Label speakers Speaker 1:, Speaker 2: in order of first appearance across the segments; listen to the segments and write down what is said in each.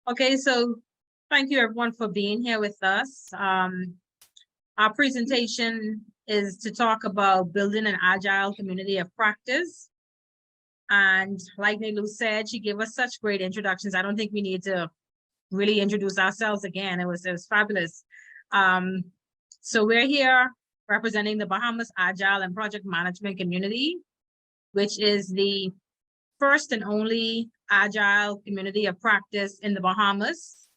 Speaker 1: Okay, so thank you everyone for being here with us. Our presentation is to talk about building an agile community of practice. And like Nelu said, she gave us such great introductions. I don't think we need to really introduce ourselves again. It was fabulous. So we're here representing the Bahamas Agile and Project Management community, which is the first and only agile community of practice in the Bahamas.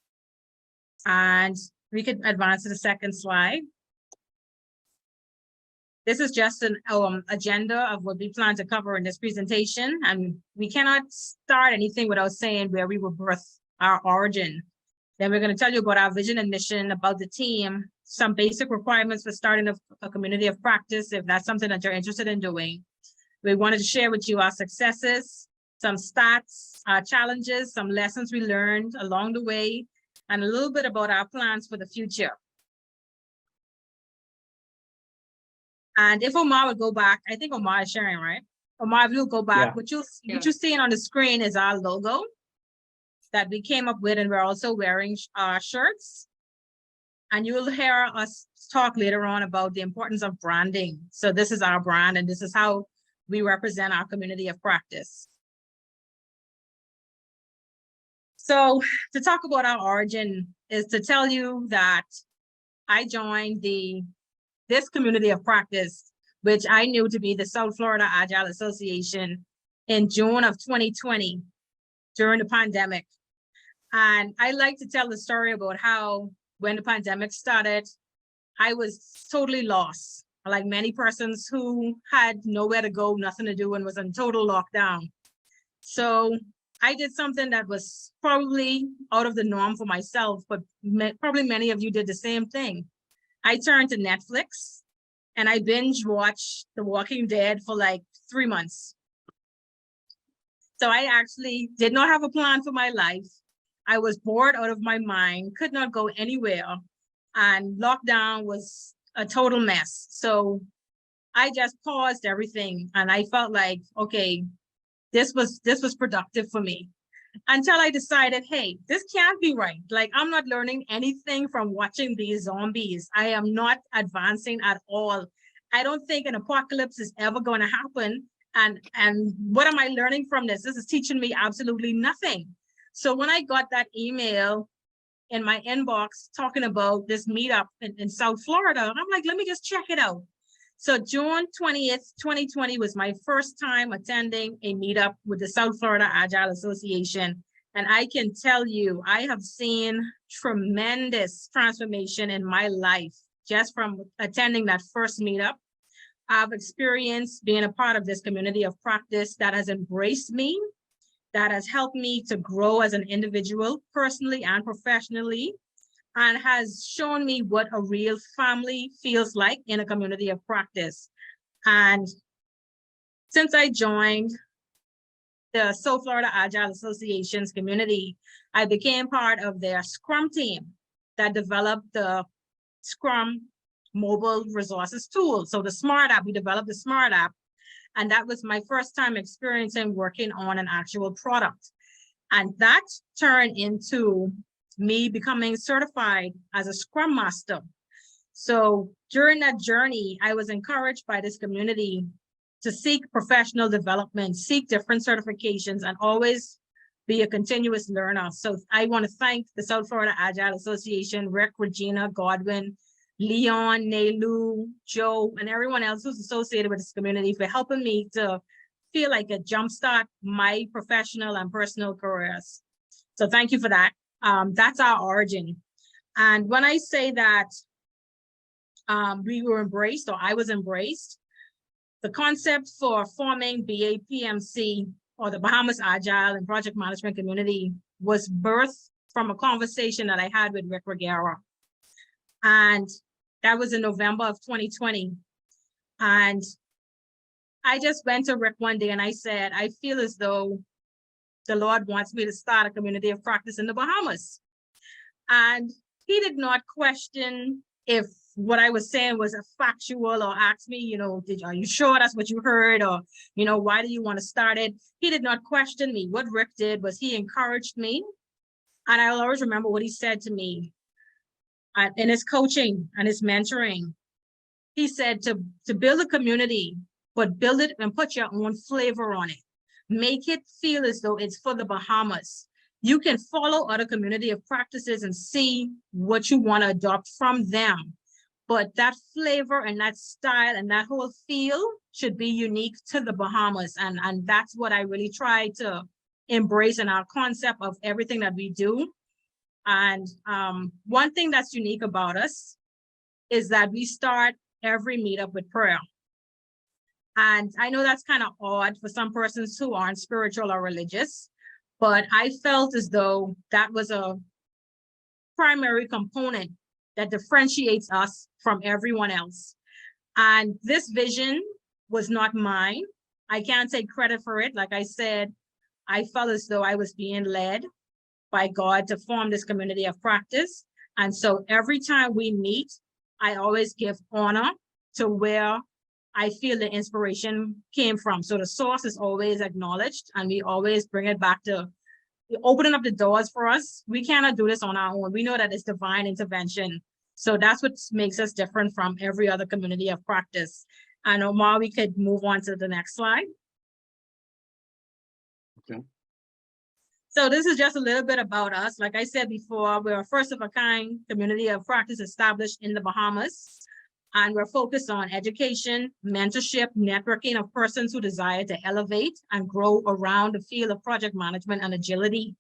Speaker 1: And we could advance to the second slide. This is just an agenda of what we plan to cover in this presentation. And we cannot start anything without saying where we were birthed, our origin. Then we're going to tell you about our vision and mission, about the team, some basic requirements for starting a community of practice, if that's something that you're interested in doing. We wanted to share with you our successes, some stats, our challenges, some lessons we learned along the way, and a little bit about our plans for the future. And if Omar would go back, I think Omar is sharing, right? Omar, if you'll go back, what you're seeing on the screen is our logo that we came up with, and we're also wearing our shirts. And you'll hear us talk later on about the importance of branding. So this is our brand, and this is how we represent our community of practice. So to talk about our origin is to tell you that I joined this community of practice, which I knew to be the South Florida Agile Association, in June of 2020 during the pandemic. And I like to tell the story about how when the pandemic started, I was totally lost, like many persons who had nowhere to go, nothing to do, and was in total lockdown. So I did something that was probably out of the norm for myself, but probably many of you did the same thing. I turned to Netflix and I binge watched The Walking Dead for like 3 months. So I actually did not have a plan for my life. I was bored out of my mind, could not go anywhere, and lockdown was a total mess. So I just paused everything, and I felt like, okay, this was productive for me, until I decided, hey, this can't be right. Like, I'm not learning anything from watching these zombies. I am not advancing at all. I don't think an apocalypse is ever going to happen. And what am I learning from this? This is teaching me absolutely nothing. So when I got that email in my inbox talking about this meetup in South Florida, I'm like, let me just check it out. So June 20th, 2020 was my first time attending a meetup with the South Florida Agile Association. And I can tell you, I have seen tremendous transformation in my life just from attending that first meetup. I've experienced being a part of this community of practice that has embraced me, that has helped me to grow as an individual, personally and professionally, and has shown me what a real family feels like in a community of practice. And since I joined the South Florida Agile Association's community, I became part of their Scrum team that developed the Scrum mobile resources tool. So the Smart app, we developed the Smart app. And that was my first time experiencing working on an actual product. And that turned into me becoming certified as a Scrum Master. So during that journey, I was encouraged by this community to seek professional development, seek different certifications, and always be a continuous learner. So I want to thank the South Florida Agile Association, Rick, Regina, Godwin, Leon, Nelu, Joe, and everyone else who's associated with this community for helping me to feel like a jumpstart my professional and personal careers. So thank you for that. That's our origin. And when I say that we were embraced, or I was embraced, the concept for forming BAPMC, or the Bahamas Agile and Project Management Community, was birthed from a conversation that I had with Rick Regera. And that was in November of 2020. And I just went to Rick one day and I said, I feel as though the Lord wants me to start a community of practice in the Bahamas. And he did not question if what I was saying was a factual, or ask me, you know, are you sure that's what you heard? Or, you know, why do you want to start it? He did not question me. What Rick did was he encouraged me And I'll always remember what he said to me in his coaching and his mentoring. He said to build a community, but build it and put your own flavor on it. Make it feel as though it's for the Bahamas. You can follow other community of practices and see what you want to adopt from them. But that flavor and that style and that whole feel should be unique to the Bahamas. And that's what I really try to embrace in our concept of everything that we do. And one thing that's unique about us is that we start every meetup with prayer. And I know that's kind of odd for some persons who aren't spiritual or religious, but I felt as though that was a primary component that differentiates us from everyone else. And this vision was not mine. I can't take credit for it. Like I said, I felt as though I was being led by God to form this community of practice. And so every time we meet, I always give honor to where I feel the inspiration came from. So the source is always acknowledged, and we always bring it back to opening up the doors for us. We cannot do this on our own. We know that it's divine intervention. So that's what makes us different from every other community of practice. And Omar, we could move on to the next slide.
Speaker 2: Okay.
Speaker 1: So this is just a little bit about us. Like I said before, we're a first of a kind community of practice established in the Bahamas. And we're focused on education, mentorship, networking of persons who desire to elevate and grow around the field of project management and agility.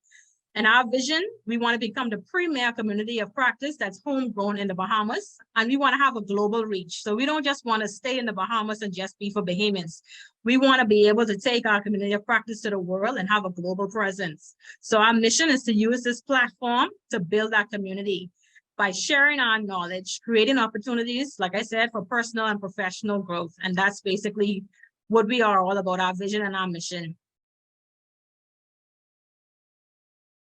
Speaker 1: And our vision, we want to become the premier community of practice that's homegrown in the Bahamas. And we want to have a global reach. So we don't just want to stay in the Bahamas and just be for Bahamians. We want to be able to take our community of practice to the world and have a global presence. So our mission is to use this platform to build our community by sharing our knowledge, creating opportunities, like I said, for personal and professional growth. And that's basically what we are all about, our vision and our mission.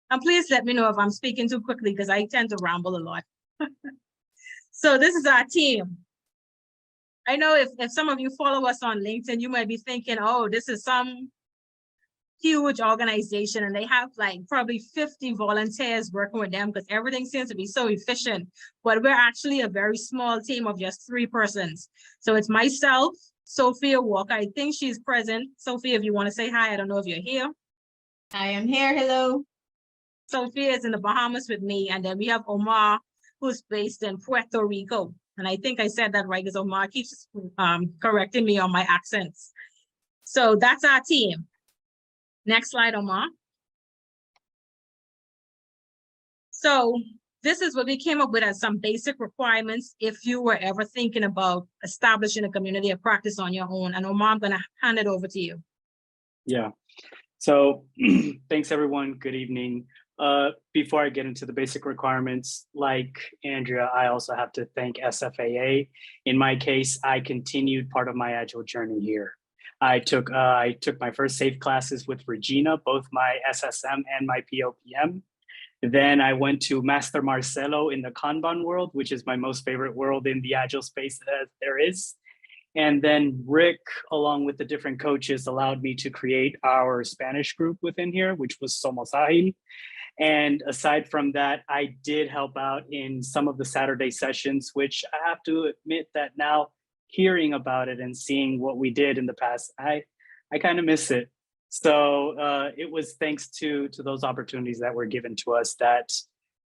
Speaker 1: And please let me know if I'm speaking too quickly, because I tend to ramble a lot. So this is our team. I know if some of you follow us on LinkedIn, you might be thinking, oh, this is some huge organization and they have like probably 50 volunteers working with them because everything seems to be so efficient. But we're actually a very small team of just 3 persons. So it's myself, Sophia Walker. I think she's present. Sophia, if you want to say hi, I don't know if you're here.
Speaker 3: I am here. Hello.
Speaker 1: Sophia is in the Bahamas with me. And then we have Omar, who's based in Puerto Rico. And I think I said that right because Omar keeps correcting me on my accents. So that's our team. Next slide, Omar. So this is what we came up with as some basic requirements if you were ever thinking about establishing a community of practice on your own. And Omar, I'm going to hand it over to you.
Speaker 2: Yeah. So thanks, everyone. Good evening. Before I get into the basic requirements, like Andrea, I also have to thank SFAA. In my case, I continued part of my Agile journey here. I took my first SAFe classes with Regina, both my SSM and my POPM. Then I went to Master Marcelo in the Kanban world, which is my most favorite world in the Agile space that there is. And then Rick, along with the different coaches, allowed me to create our Spanish group within here, which was Somos Agile. And aside from that, I did help out in some of the Saturday sessions, which I have to admit that now, hearing about it and seeing what we did in the past, I kind of miss it. So it was thanks to those opportunities that were given to us that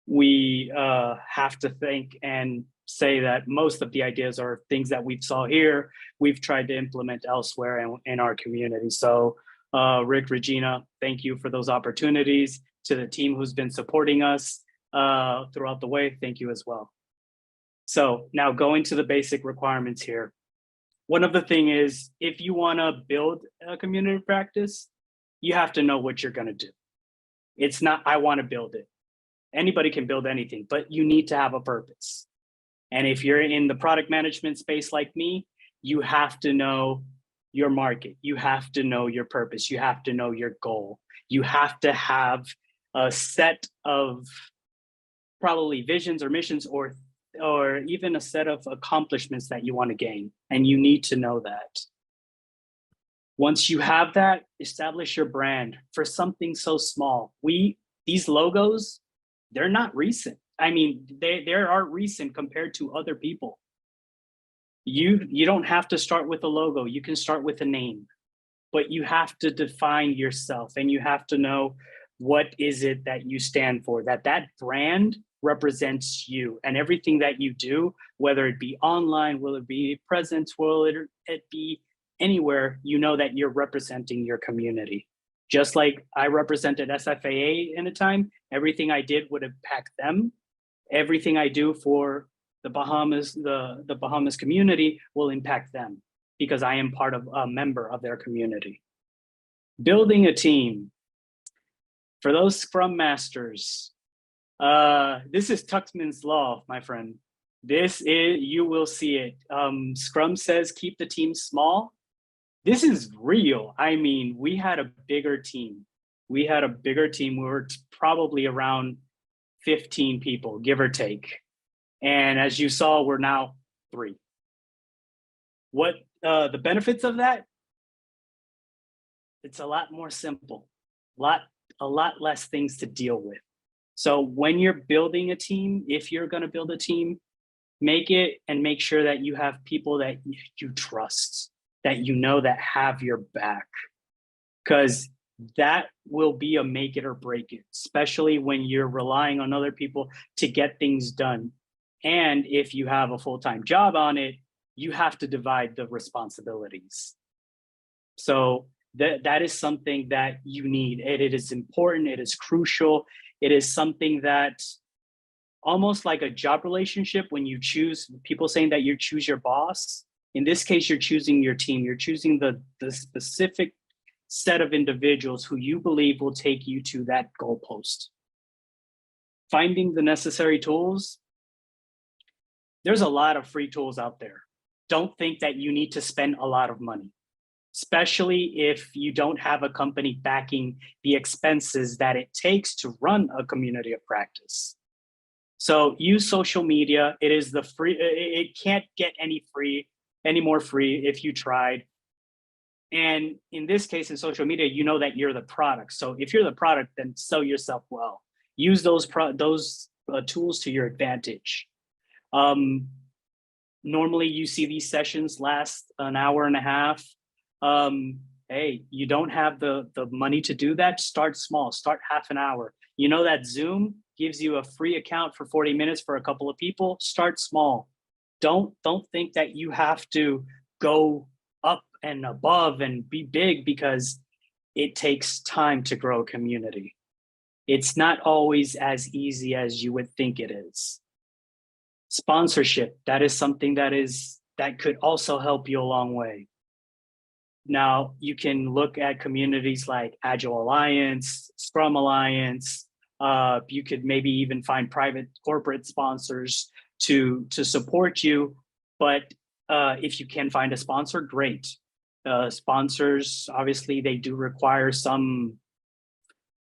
Speaker 2: we have to thank and say that most of the ideas are things that we saw here, we've tried to implement elsewhere in our community. So Rick, Regina, thank you for those opportunities. To the team who's been supporting us throughout the way, thank you as well. So now going to the basic requirements here. One of the thing is, if you want to build a community practice, you have to know what you're going to do. It's not, I want to build it. Anybody can build anything, but you need to have a purpose. And if you're in the product management space like me, you have to know your market. You have to know your purpose. You have to know your goal. You have to have a set of probably visions or missions or even a set of accomplishments that you want to gain. And you need to know that. Once you have that, establish your brand for something so small. These logos, they're not recent. I mean, they are recent compared to other people. You don't have to start with a logo. You can start with a name, but you have to define yourself, and you have to know what is it that you stand for, that brand represents you, and everything that you do, whether it be online, will it be presence, will it be anywhere, you know that you're representing your community. Just like I represented SFAA in a time, everything I did would impact them. Everything I do for the Bahamas, the Bahamas community will impact them because I am part of a member of their community. Building a team. For those Scrum Masters, this is Tuxman's Law, my friend. This is, you will see it. Scrum says keep the team small. This is real. I mean, we had a bigger team. We were probably around 15 people, give or take. And as you saw, we're now 3. What the benefits of that? It's a lot more simple, a lot less things to deal with. So when you're building a team, if you're going to build a team, make sure that you have people that you trust, that you know that have your back, because that will be a make it or break it, especially when you're relying on other people to get things done. And if you have a full-time job on it, you have to divide the responsibilities. So that is something that you need. It is important, it is crucial. It is something that almost like a job relationship, when you choose, people saying that you choose your boss. In this case, you're choosing your team. You're choosing the specific set of individuals who you believe will take you to that goalpost. Finding the necessary tools. There's a lot of free tools out there. Don't think that you need to spend a lot of money, especially if you don't have a company backing the expenses that it takes to run a community of practice. So use social media. It is the free, it can't get any more free if you tried. And in this case, in social media, you know that you're the product. So if you're the product, then sell yourself well. Use those tools to your advantage. Normally you see these sessions last an hour and a half. Hey, you don't have the money to do that, start small, start half an hour. You know that Zoom gives you a free account for 40 minutes for a couple of people, start small. Don't think that you have to go up and above and be big, because it takes time to grow a community. It's not always as easy as you would think it is. Sponsorship, that is something that could also help you a long way. Now, you can look at communities like Agile Alliance, Scrum Alliance. You could maybe even find private corporate sponsors to support you. But if you can find a sponsor, great. Sponsors, obviously, they do require some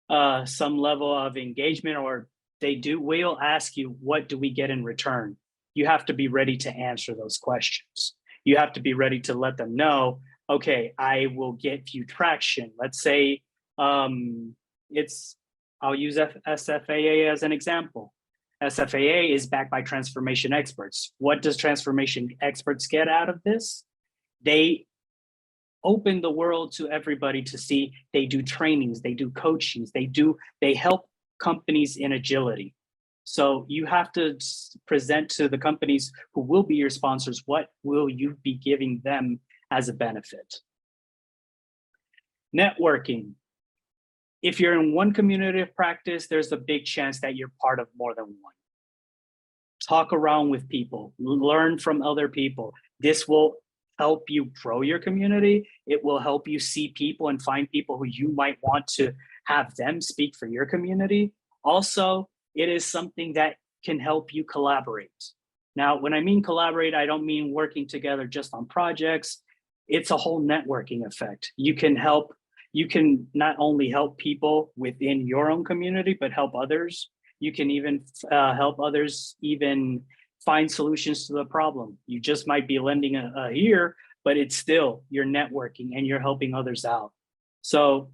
Speaker 2: level of engagement, or will ask you, what do we get in return? You have to be ready to answer those questions. You have to be ready to let them know, okay, I will get you traction. Let's say I'll use SFAA as an example. SFAA is backed by transformation experts. What does transformation experts get out of this? They open the world to everybody to see. They do trainings, they do coachings, they help companies in agility. So you have to present to the companies who will be your sponsors, what will you be giving them as a benefit? Networking. If you're in one community of practice, there's a big chance that you're part of more than one. Talk around with people, learn from other people. This will help you grow your community. It will help you see people and find people who you might want to have them speak for your community. Also, it is something that can help you collaborate. Now, when I mean collaborate, I don't mean working together just on projects. It's a whole networking effect. You can not only help people within your own community, but help others. You can even help others even find solutions to the problem. You just might be lending a ear, but it's still, you're networking and you're helping others out. So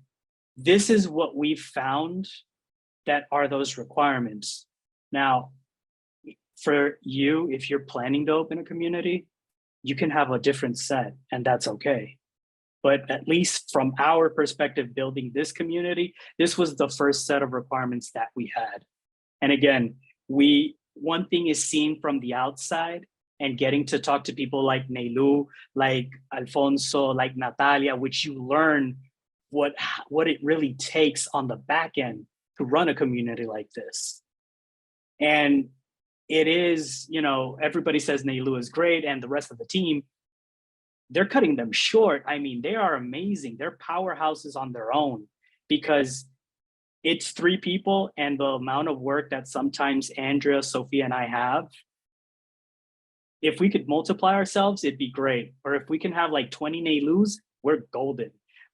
Speaker 2: this is what we've found that are those requirements. Now, for you, if you're planning to open a community, you can have a different set, and that's okay. But at least from our perspective, building this community, this was the first set of requirements that we had. And again, one thing is seen from the outside and getting to talk to people like Neilu, like Alfonso, like Natalia, which you learn what it really takes on the back end to run a community like this. And it is, you know, everybody says Neilu is great and the rest of the team, they're cutting them short. I mean, they are amazing. They're powerhouses on their own because it's 3 people and the amount of work that sometimes Andrea, Sophia, and I have. If we could multiply ourselves, it'd be great. Or if we can have like 20 Neilus, we're golden.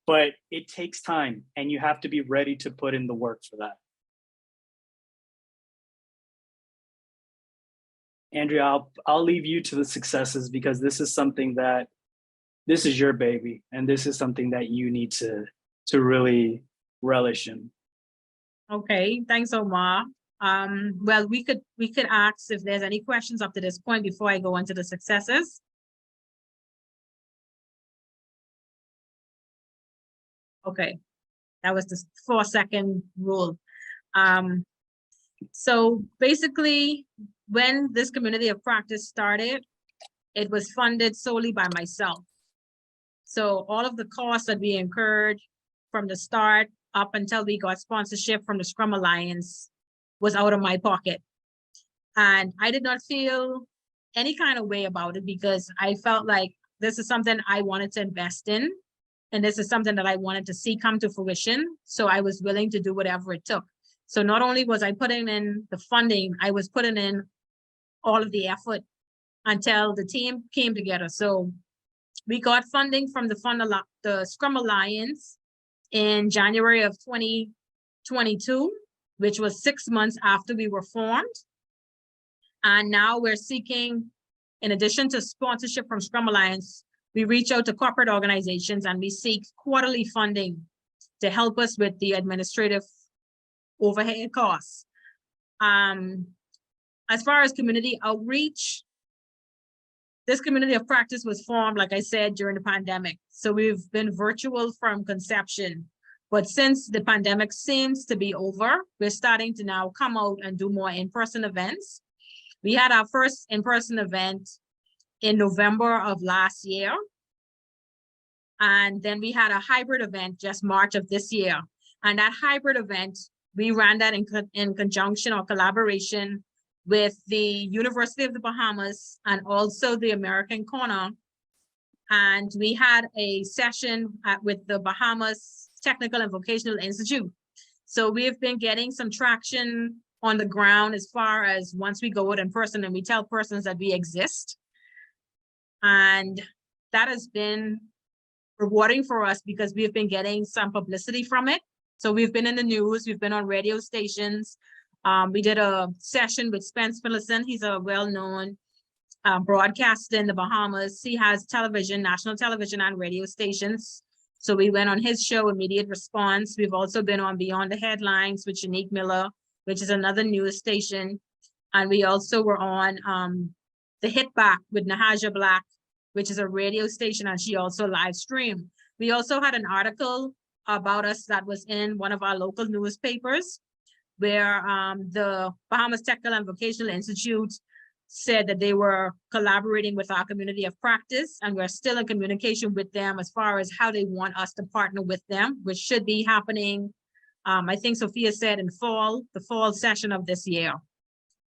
Speaker 2: But it takes time and you have to be ready to put in the work for that. Andrea, I'll leave you to the successes because this is something that, this is your baby. And this is something that you need to really relish in.
Speaker 1: Okay, thanks, Omar. Well, we could ask if there's any questions up to this point before I go into the successes. Okay, that was the 4-second rule. So basically, when this community of practice started, it was funded solely by myself. So all of the costs that we incurred from the start up until we got sponsorship from the Scrum Alliance was out of my pocket. And I did not feel any kind of way about it because I felt like this is something I wanted to invest in. And this is something that I wanted to see come to fruition. So I was willing to do whatever it took. So not only was I putting in the funding, I was putting in all of the effort until the team came together. So we got funding from the Scrum Alliance in January of 2022, which was 6 months after we were formed. And now we're seeking, in addition to sponsorship from Scrum Alliance, we reach out to corporate organizations and we seek quarterly funding to help us with the administrative overhead costs. As far as community outreach, this community of practice was formed, like I said, during the pandemic. So we've been virtual from conception. But since the pandemic seems to be over, we're starting to now come out and do more in-person events. We had our first in-person event in November of last year. And then we had a hybrid event just March of this year. And that hybrid event, we ran that in conjunction or collaboration with the University of the Bahamas and also the American Corner. And we had a session with the Bahamas Technical and Vocational Institute. So we've been getting some traction on the ground as far as once we go out in person and we tell persons that we exist. And that has been rewarding for us because we've been getting some publicity from it. So we've been in the news, we've been on radio stations. We did a session with Spence Phillison. He's a well-known broadcaster in the Bahamas. He has television, national television and radio stations. So we went on his show, Immediate Response. We've also been on Beyond the Headlines with Shanique Miller, which is another news station. And we also were on The Hit Back with Nahaja Black, which is a radio station, and she also live streamed. We also had an article about us that was in one of our local newspapers, where the Bahamas Technical and Vocational Institute said that they were collaborating with our community of practice, and we're still in communication with them as far as how they want us to partner with them, which should be happening, I think Sophia said in the fall session of this year.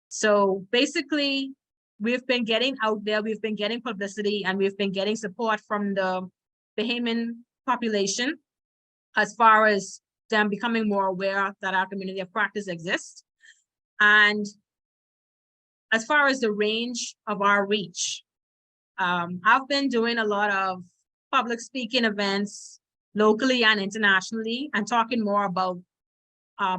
Speaker 1: So basically, we've been getting out there, we've been getting publicity, and we've been getting support from the Bahamian population as far as them becoming more aware that our community of practice exists. And as far as the range of our reach, I've been doing a lot of public speaking events locally and internationally and talking more about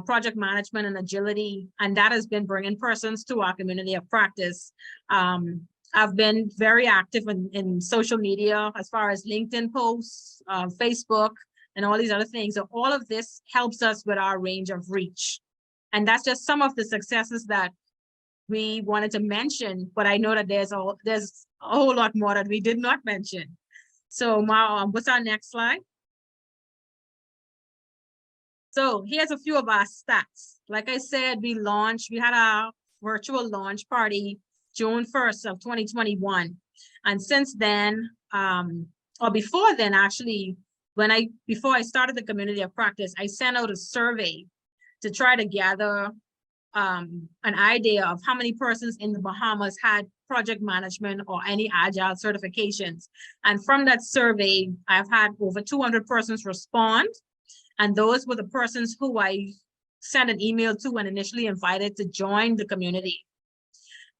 Speaker 1: project management and agility, and that has been bringing persons to our community of practice. I've been very active in social media as far as LinkedIn posts, Facebook, and all these other things. So all of this helps us with our range of reach. And that's just some of the successes that we wanted to mention, but I know that there's a whole lot more that we did not mention. So what's our next slide? So here's a few of our stats. Like I said, we had our virtual launch party June 1st of 2021. And since then, or before then, actually, before I started the community of practice, I sent out a survey to try to gather an idea of how many persons in the Bahamas had project management or any agile certifications. And from that survey, I've had over 200 persons respond. And those were the persons who I sent an email to and initially invited to join the community.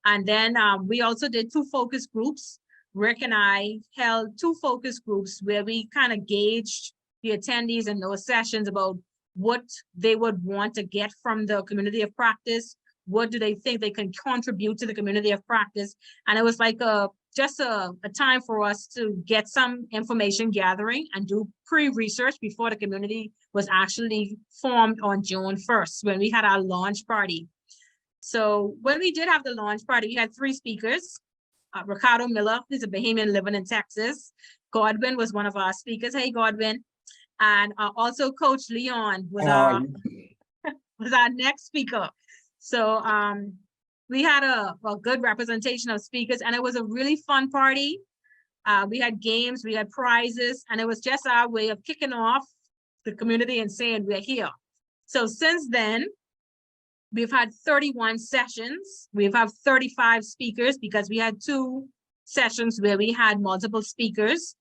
Speaker 1: And then we also did 2 focus groups. Rick and I held 2 focus groups where we kind of gauged the attendees in those sessions about what they would want to get from the community of practice. What do they think they can contribute to the community of practice? And it was like just a time for us to get some information gathering and do pre-research before the community was actually formed on June 1st, when we had our launch party. So when we did have the launch party, we had 3 speakers. Ricardo Miller, who's a Bahamian living in Texas. Godwin was one of our speakers. Hey, Godwin. And also Coach Leon was our next speaker. So we had a good representation of speakers, and it was a really fun party. We had games, we had prizes, and it was just our way of kicking off the community and saying we're here. So since then, we've had 31 sessions. We've had 35 speakers because we had 2 sessions where we had multiple speakers.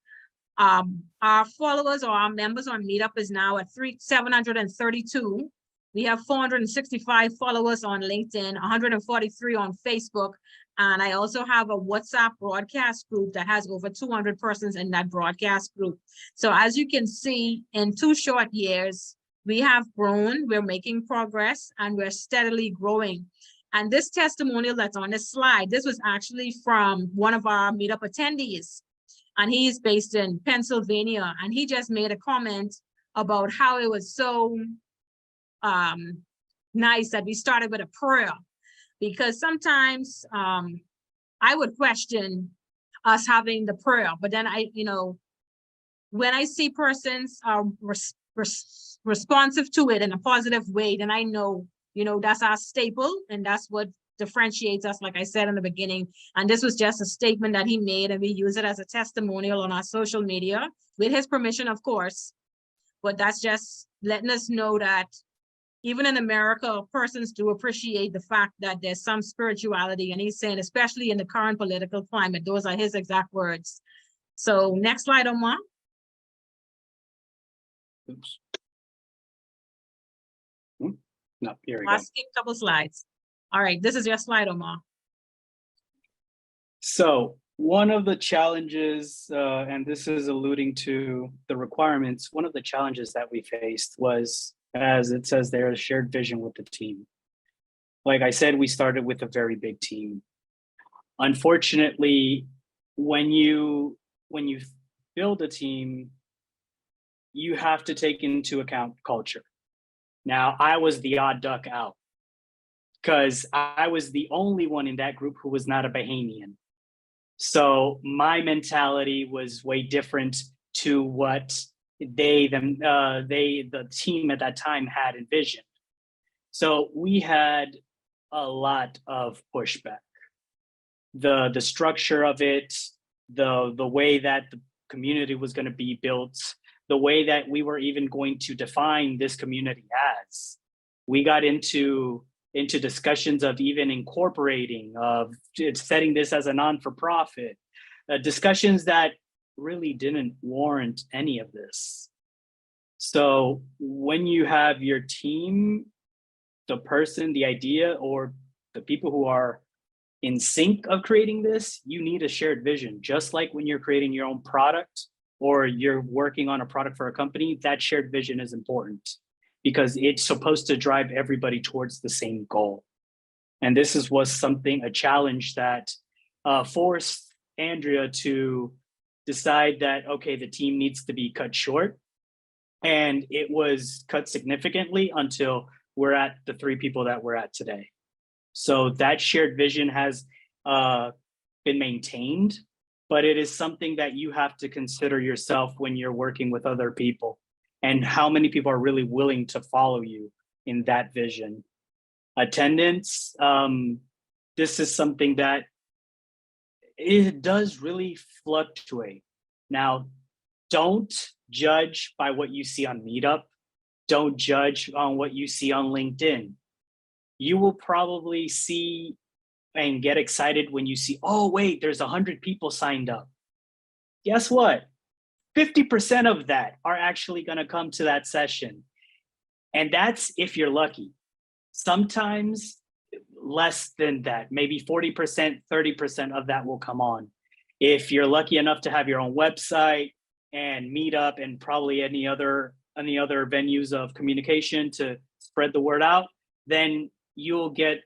Speaker 1: Our followers or our members on Meetup is now at 732. We have 465 followers on LinkedIn, 143 on Facebook. And I also have a WhatsApp broadcast group that has over 200 persons in that broadcast group. So as you can see, in 2 short years, we have grown, we're making progress, and we're steadily growing. And this testimonial that's on this slide, this was actually from one of our Meetup attendees. And he's based in Pennsylvania. And he just made a comment about how it was so nice that we started with a prayer. Because sometimes I would question us having the prayer, but then when I see persons are responsive to it in a positive way, then I know, that's our staple, and that's what differentiates us, like I said in the beginning. And this was just a statement that he made, and we use it as a testimonial on our social media with his permission, of course. But that's just letting us know that even in America, persons do appreciate the fact that there's some spirituality. And he's saying, especially in the current political climate, those are his exact words. So next slide, Omar.
Speaker 2: Oops. No, here we
Speaker 1: I'll
Speaker 2: go.
Speaker 1: skip a couple slides. All right, this is your slide, Omar.
Speaker 2: So one of the challenges, and this is alluding to the requirements, one of the challenges that we faced was, as it says there, a shared vision with the team. Like I said, we started with a very big team. Unfortunately, when you build a team, you have to take into account culture. Now, I was the odd duck out because I was the only one in that group who was not a Bahamian. So my mentality was way different to what the team at that time had envisioned. So we had a lot of pushback. The structure of it, the way that the community was going to be built, the way that we were even going to define this community as. We got into discussions of even incorporating, of setting this as a non-for-profit, discussions that really didn't warrant any of this. So when you have your team, the person, the idea, or the people who are in sync of creating this, you need a shared vision. Just like when you're creating your own product or you're working on a product for a company, that shared vision is important because it's supposed to drive everybody towards the same goal. And this was a challenge that forced Andrea to decide that, okay, the team needs to be cut short. And it was cut significantly until we're at the 3 people that we're at today. So that shared vision has been maintained, but it is something that you have to consider yourself when you're working with other people, and how many people are really willing to follow you in that vision. Attendance, this is something that it does really fluctuate. Now, don't judge by what you see on Meetup. Don't judge on what you see on LinkedIn. You will probably see and get excited when you see, oh, wait, there's 100 people signed up. Guess what? 50% of that are actually going to come to that session. And that's if you're lucky. Sometimes less than that, maybe 40%, 30% of that will come on. If you're lucky enough to have your own website and Meetup and probably any other venues of communication to spread the word out, then you'll get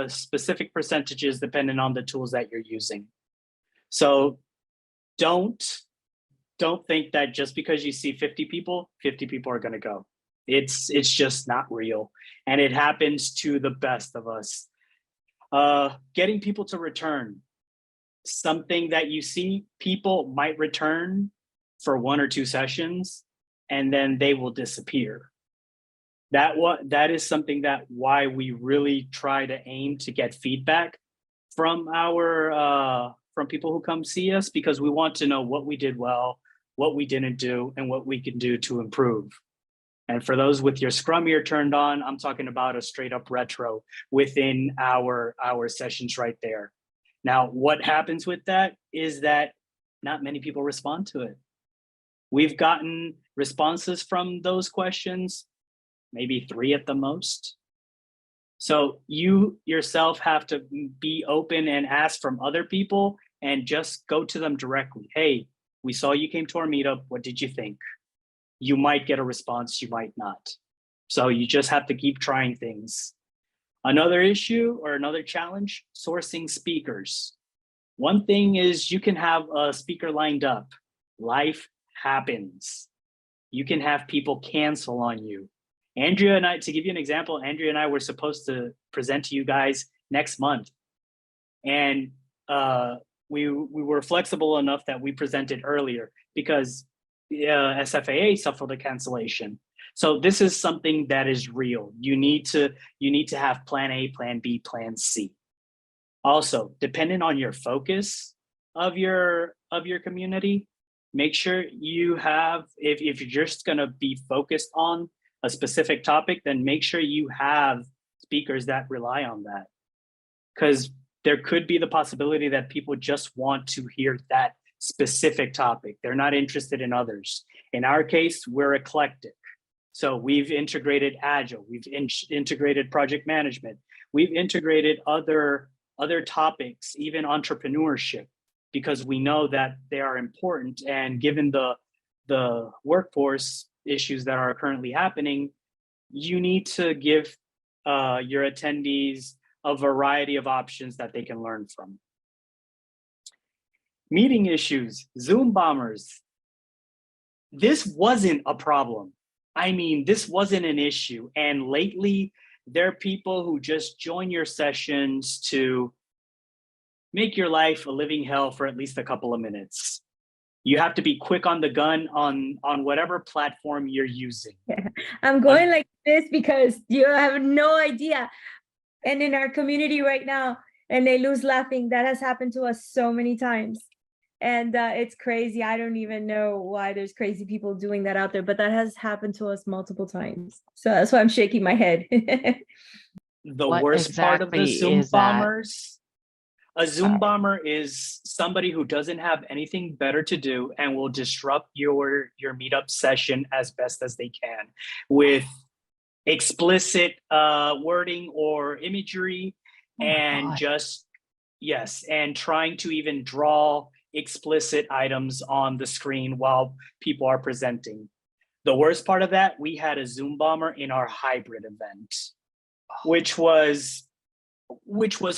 Speaker 2: specific percentages depending on the tools that you're using. So don't think that just because you see 50 people are going to go. It's just not real. And it happens to the best of us. Getting people to return. Something that you see, people might return for 1 or 2 sessions, and then they will disappear. That is something that why we really try to aim to get feedback from from people who come see us, because we want to know what we did well, what we didn't do, and what we can do to improve. And for those with your Scrum ear turned on, I'm talking about a straight up retro within our sessions right there. Now, what happens with that is that not many people respond to it. We've gotten responses from those questions, maybe 3 at the most. So you yourself have to be open and ask from other people and just go to them directly. Hey, we saw you came to our meetup. What did you think? You might get a response, you might not. So you just have to keep trying things. Another issue or another challenge, sourcing speakers. One thing is you can have a speaker lined up. Life happens. You can have people cancel on you. Andrea and I, to give you an example, Andrea and I were supposed to present to you guys next month. And we were flexible enough that we presented earlier because SFAA suffered a cancellation. So this is something that is real. You need to have plan A, plan B, plan C. Also, depending on your focus of your community, make sure you have, if you're just gonna be focused on a specific topic, then make sure you have speakers that rely on that. Because there could be the possibility that people just want to hear that specific topic. They're not interested in others. In our case, we're eclectic. So we've integrated Agile, we've integrated project management, we've integrated other topics, even entrepreneurship, because we know that they are important. And given the workforce issues that are currently happening, you need to give your attendees a variety of options that they can learn from. Meeting issues, Zoom bombers. This wasn't a problem. I mean, this wasn't an issue. And lately, there are people who just join your sessions to make your life a living hell for at least a couple of minutes. You have to be quick on the gun on whatever platform you're using.
Speaker 3: Yeah. I'm going like this because you have no idea. And in our community right now, and they lose laughing, that has happened to us so many times. And it's crazy. I don't even know why there's crazy people doing that out there, but that has happened to us multiple times. So that's why I'm shaking my head.
Speaker 2: The
Speaker 4: What
Speaker 2: worst part of the
Speaker 4: exactly
Speaker 2: Zoom
Speaker 4: is that?
Speaker 2: bombers, a Zoom bomber is somebody who doesn't have anything better to do and will disrupt your meetup session as best as they can with explicit wording or imagery, and just, yes, and trying to even draw explicit items on the screen while people are presenting. The worst part of that, we had a Zoom bomber in our hybrid event, which was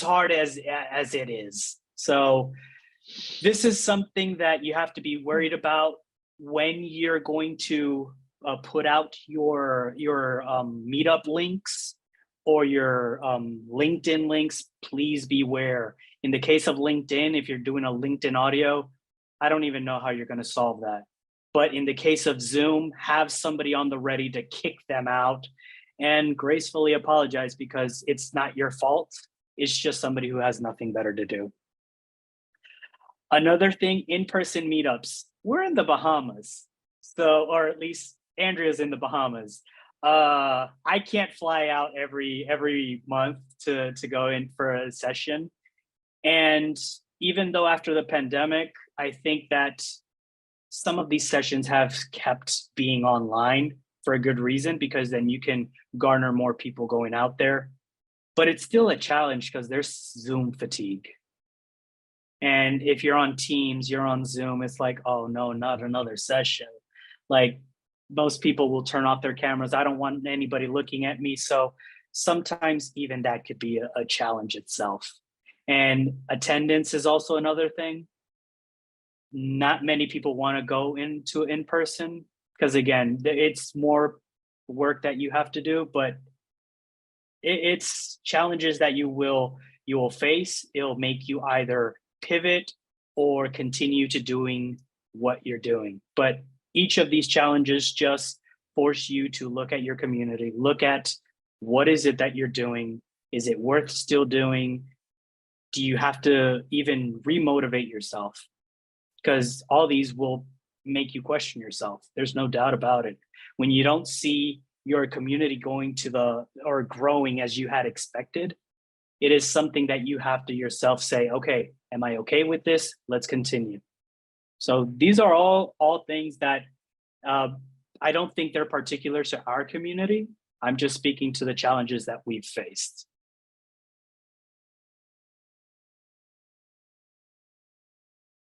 Speaker 2: hard as it is. So this is something that you have to be worried about when you're going to put out your meetup links or your LinkedIn links, please beware. In the case of LinkedIn, if you're doing a LinkedIn audio, I don't even know how you're going to solve that. But in the case of Zoom, have somebody on the ready to kick them out and gracefully apologize, because it's not your fault. It's just somebody who has nothing better to do. Another thing, in-person meetups. We're in the Bahamas. So, or at least Andrea's in the Bahamas. I can't fly out every month to go in for a session. And even though after the pandemic, I think that some of these sessions have kept being online for a good reason, because then you can garner more people going out there. But it's still a challenge because there's Zoom fatigue. And if you're on Teams, you're on Zoom, it's like, oh no, not another session. Like, most people will turn off their cameras. I don't want anybody looking at me. So sometimes even that could be a challenge itself. And attendance is also another thing. Not many people want to go into in-person because, again, it's more work that you have to do, but it's challenges that you will face. It'll make you either pivot or continue to doing what you're doing. But each of these challenges just force you to look at your community, look at what is it that you're doing? Is it worth still doing? Do you have to even remotivate yourself? Because all these will make you question yourself. There's no doubt about it. When you don't see your community going to or growing as you had expected, it is something that you have to yourself say, okay, am I okay with this? Let's continue. So these are all things that I don't think they're particular to our community. I'm just speaking to the challenges that we've faced.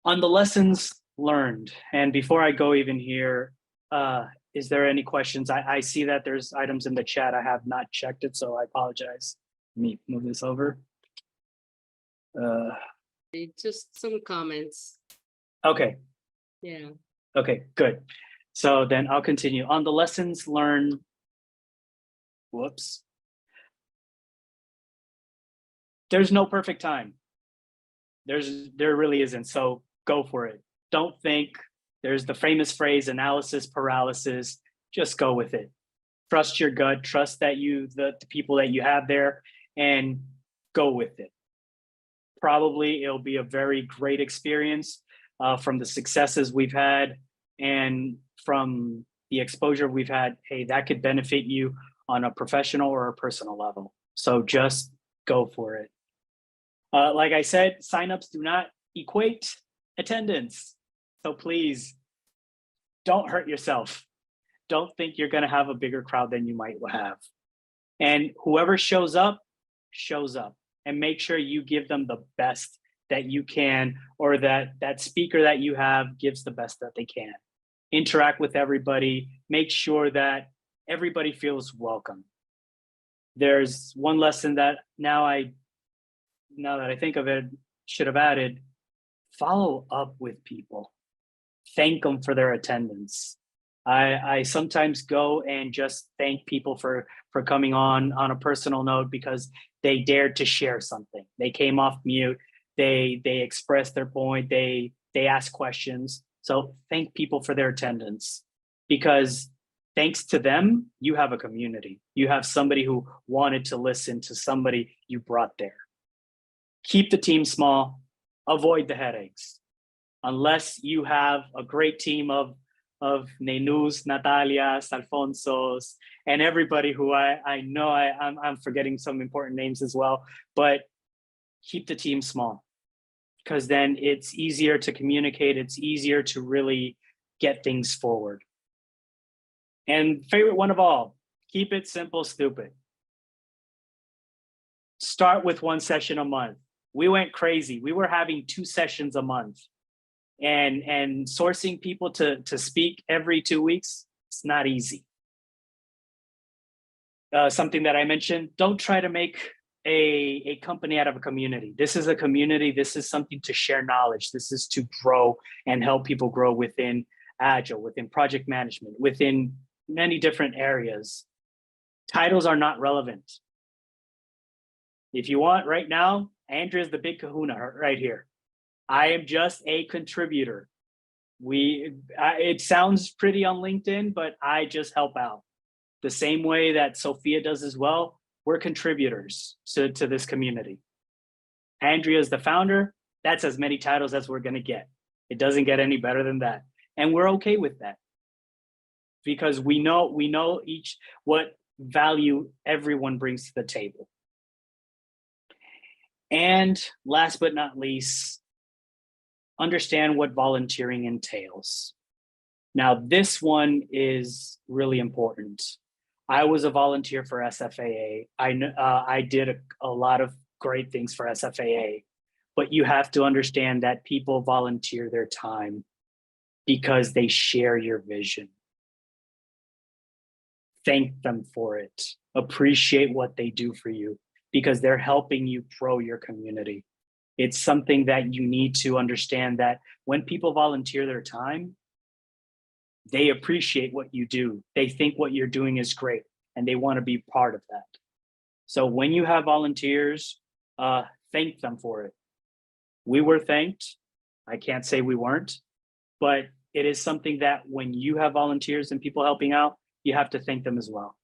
Speaker 2: On the lessons learned, and before I go even here, is there any questions? I see that there's items in the chat. I have not checked it, so I apologize. Let me move this over.
Speaker 4: Just some comments.
Speaker 2: Okay.
Speaker 4: Yeah.
Speaker 2: Okay, good. So then I'll continue. On the lessons learned, whoops. There's no perfect time. There really isn't, so go for it. Don't think. There's the famous phrase, analysis paralysis. Just go with it. Trust your gut, trust that the people that you have there, and go with it. Probably it'll be a very great experience from the successes we've had and from the exposure we've had. Hey, that could benefit you on a professional or a personal level. So just go for it. Like I said, signups do not equate attendance. So please don't hurt yourself. Don't think you're going to have a bigger crowd than you might have. And whoever shows up, and make sure you give them the best that you can, or that speaker that you have gives the best that they can. Interact with everybody. Make sure that everybody feels welcome. There's one lesson that now that I think of it, should have added: follow up with people. Thank them for their attendance. I sometimes go and just thank people for coming on a personal note because they dared to share something. They came off mute. They expressed their point. They asked questions. So thank people for their attendance, because thanks to them, you have a community. You have somebody who wanted to listen to somebody you brought there. Keep the team small. Avoid the headaches. Unless you have a great team of Nenus, Natalias, Alfonsos, and everybody who I know I'm forgetting some important names as well, but keep the team small, because then it's easier to communicate. It's easier to really get things forward. And favorite one of all, keep it simple, stupid. Start with one session a month. We went crazy. We were having 2 sessions a month. And sourcing people to speak every 2 weeks, it's not easy. Something that I mentioned, don't try to make a company out of a community. This is a community. This is something to share knowledge. This is to grow and help people grow within Agile, within project management, within many different areas. Titles are not relevant. If you want right now, Andrea's the big kahuna right here. I am just a contributor. It sounds pretty on LinkedIn, but I just help out. The same way that Sophia does as well. We're contributors to this community. Andrea is the founder. That's as many titles as we're going to get. It doesn't get any better than that. And we're okay with that. Because we know each what value everyone brings to the table. And last but not least, understand what volunteering entails. Now, this one is really important. I was a volunteer for SFAA. I did a lot of great things for SFAA, but you have to understand that people volunteer their time because they share your vision. Thank them for it. Appreciate what they do for you because they're helping you grow your community. It's something that you need to understand that when people volunteer their time, they appreciate what you do. They think what you're doing is great and they want to be part of that. So when you have volunteers, thank them for it. We were thanked. I can't say we weren't, but it is something that when you have volunteers and people helping out, you have to thank them as well,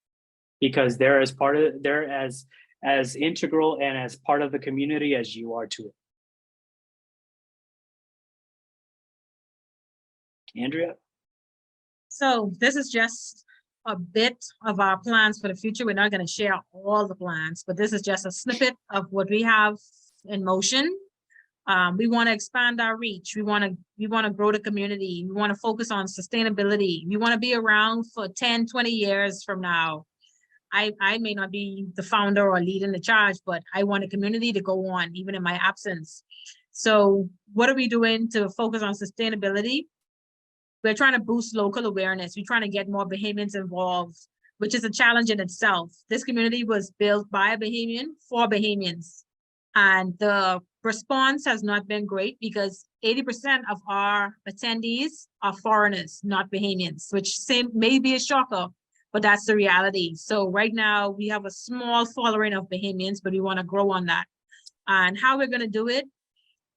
Speaker 2: because they're as integral and as part of the community as you are to it. Andrea?
Speaker 1: So this is just a bit of our plans for the future. We're not going to share all the plans, but this is just a snippet of what we have in motion. We want to expand our reach. We want to grow the community. We want to focus on sustainability. We want to be around for 10, 20 years from now. I may not be the founder or leading the charge, but I want a community to go on even in my absence. So what are we doing to focus on sustainability? We're trying to boost local awareness. We're trying to get more Bahamians involved, which is a challenge in itself. This community was built by a Bahamian for Bahamians. And the response has not been great because 80% of our attendees are foreigners, not Bahamians, which may be a shocker, but that's the reality. So right now we have a small following of Bahamians, but we want to grow on that. And how we're going to do it,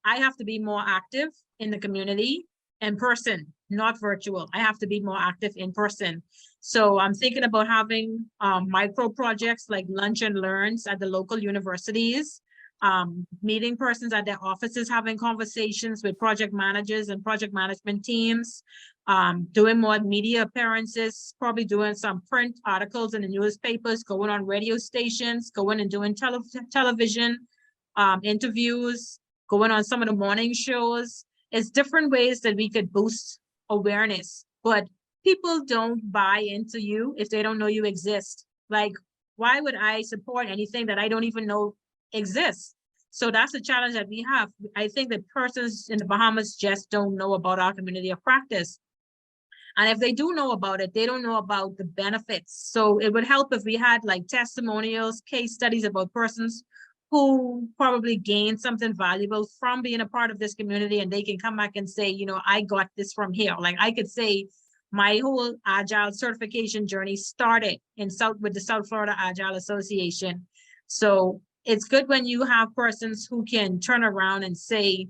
Speaker 1: I have to be more active in the community in person, not virtual. I have to be more active in person. So I'm thinking about having micro projects like lunch and learns at the local universities, meeting persons at their offices, having conversations with project managers and project management teams, doing more media appearances, probably doing some print articles in the newspapers, going on radio stations, going and doing television interviews, going on some of the morning shows. It's different ways that we could boost awareness, but people don't buy into you if they don't know you exist. Like, why would I support anything that I don't even know exists? So that's the challenge that we have. I think that persons in the Bahamas just don't know about our community of practice. And if they do know about it, they don't know about the benefits. So it would help if we had like testimonials, case studies about persons who probably gained something valuable from being a part of this community, and they can come back and say, you know, I got this from here. Like I could say my whole Agile certification journey started with the South Florida Agile Association. So it's good when you have persons who can turn around and say,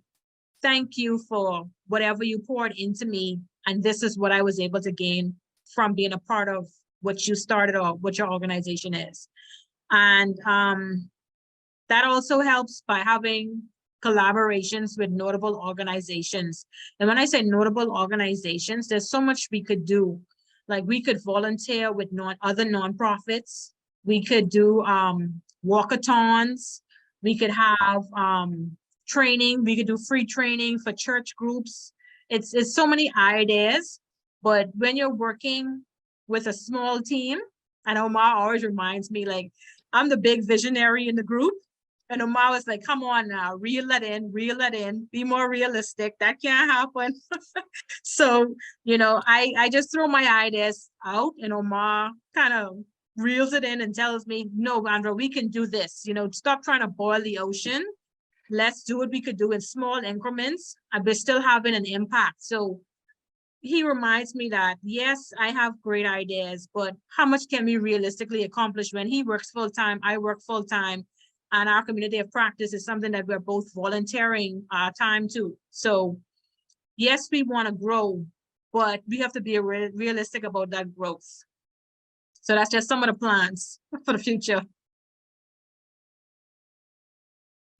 Speaker 1: thank you for whatever you poured into me. And this is what I was able to gain from being a part of what you started or what your organization is. And that also helps by having collaborations with notable organizations. And when I say notable organizations, there's so much we could do. Like we could volunteer with other nonprofits. We could do walkathons. We could have training. We could do free training for church groups. It's so many ideas, but when you're working with a small team, and Omar always reminds me, like, I'm the big visionary in the group. And Omar was like, come on now, reel that in, be more realistic. That can't happen. So, you know, I just throw my ideas out and Omar kind of reels it in and tells me, no, Andra, we can do this. You know, stop trying to boil the ocean. Let's do what we could do in small increments and we're still having an impact. So he reminds me that, yes, I have great ideas, but how much can we realistically accomplish when he works full-time, I work full-time, and our community of practice is something that we're both volunteering our time to. So yes, we want to grow, but we have to be realistic about that growth. So that's just some of the plans for the future.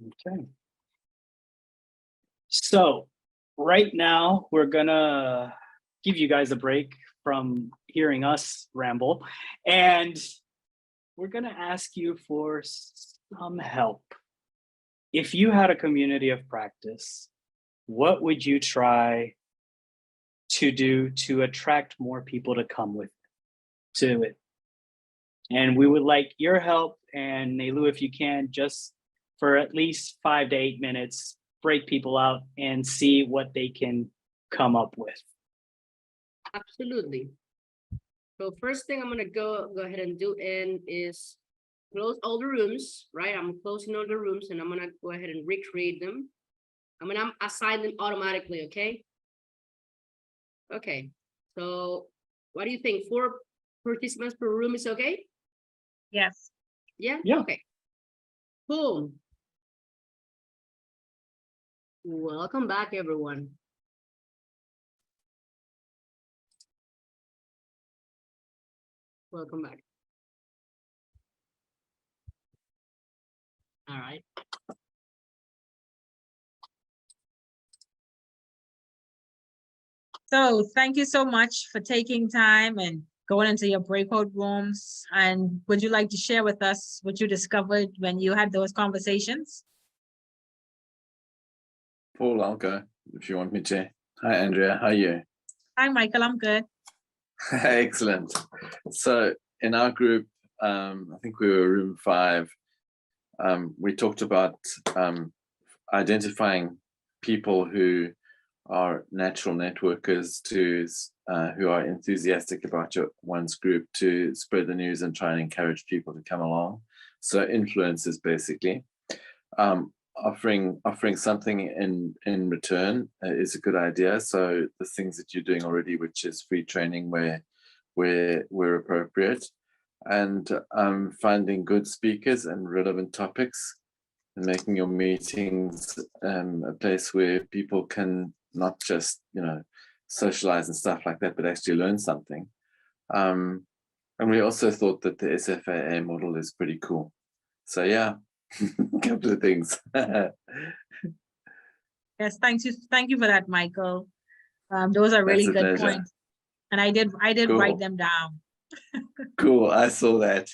Speaker 2: Okay. So right now we're gonna give you guys a break from hearing us ramble, and we're gonna ask you for some help. If you had a community of practice, what would you try to do to attract more people to come to it? And we would like your help, and Nelu, if you can, just for at least 5 to 8 minutes, break people out and see what they can come up with.
Speaker 4: Absolutely. So first thing I'm gonna go ahead and do is close all the rooms, right? I'm closing all the rooms and I'm gonna go ahead and recreate them. I'm gonna assign them automatically, okay? Okay, so what do you think? 4 participants per room is okay?
Speaker 1: Yes.
Speaker 4: Yeah?
Speaker 2: Yeah.
Speaker 4: Okay. Cool. Welcome back, everyone. Welcome back. All right.
Speaker 1: So thank you so much for taking time and going into your breakout rooms. And would you like to share with us what you discovered when you had those conversations?
Speaker 5: Paul, I'll go if you want me to. Hi, Andrea. How are you?
Speaker 1: Hi, Michael. I'm good.
Speaker 5: Excellent. So in our group, I think we were room 5. We talked about identifying people who are natural networkers who are enthusiastic about one's group to spread the news and try and encourage people to come along. So influencers, basically. Offering something in return is a good idea. So the things that you're doing already, which is free training where appropriate, and finding good speakers and relevant topics, and making your meetings a place where people can not just socialize and stuff like that, but actually learn something. And we also thought that the SFAA model is pretty cool. So yeah. A couple of things.
Speaker 1: Yes, thank you for that, Michael. Those are really good points. And I did
Speaker 5: Cool.
Speaker 1: write them down.
Speaker 5: Cool, I saw that.